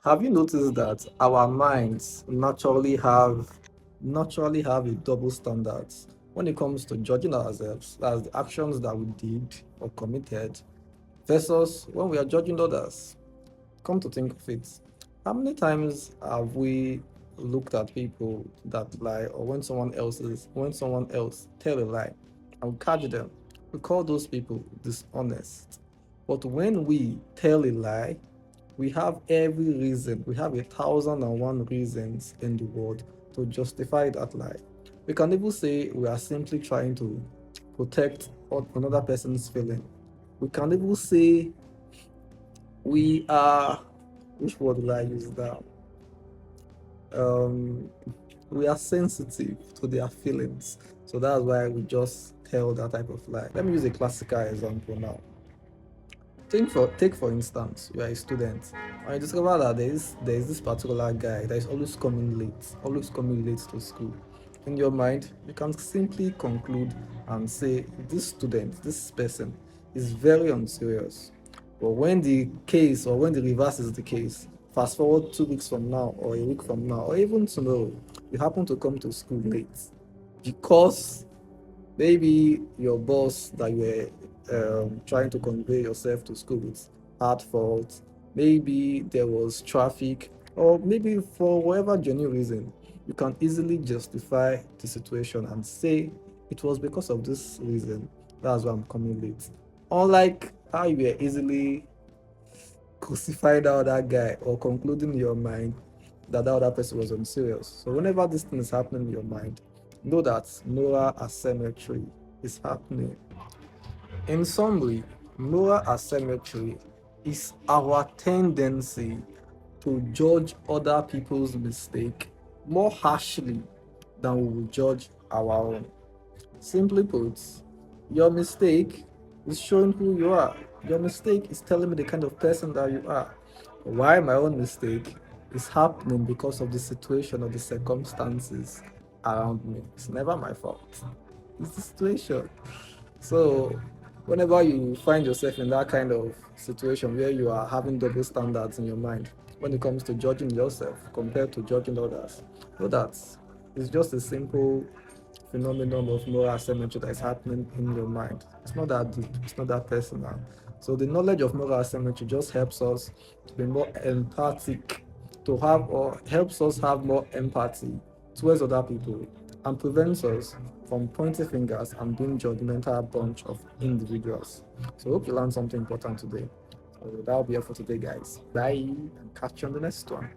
Have you noticed that our minds naturally have a double standards when it comes to judging ourselves as the actions that we did or committed versus when we are judging others? Come to think of it, how many times have we looked at people that lie, or when someone else tell a lie and we catch them, we call those people dishonest. But when we tell a lie, we have every reason, we have 1,001 reasons in the world to justify that lie. We can even say we are simply trying to protect another person's feeling. We can even say we are, which word will I use now? Um, we are sensitive to their feelings. So that's why we just tell that type of lie. Let me use a classical example now. Take for instance, you are a student and you discover that there is this particular guy that is always coming late to school. In your mind, you can simply conclude and say this person is very unserious. But when the case, or when the reverse is the case, fast forward 2 weeks from now, or a week from now, or even tomorrow, you happen to come to school late because maybe your boss that you were trying to convey yourself to school with had fault. Maybe there was traffic, or maybe for whatever genuine reason, you can easily justify the situation and say it was because of this reason. That's why I'm coming late. Unlike how you were easily crucified that other guy, or concluding in your mind that that other person was unserious. So whenever this thing is happening in your mind, know that moral asymmetry is happening. In summary, moral asymmetry is our tendency to judge other people's mistake more harshly than we will judge our own. Simply put, your mistake is showing who you are. Your mistake is telling me the kind of person that you are. Why my own mistake is happening because of the situation or the circumstances around me. It's never my fault. It's the situation. So, whenever you find yourself in that kind of situation where you are having double standards in your mind when it comes to judging yourself compared to judging others, know that it's just a simple phenomenon of moral asymmetry that is happening in your mind. It's not that deep, it's not that personal. So the knowledge of moral asymmetry just helps us to be more empathic, to have, or helps us have more empathy towards other people, and prevents us from pointing fingers and being judgmental bunch of individuals. So I hope you learned something important today. So that'll be it for today, guys. Bye, and catch you on the next one.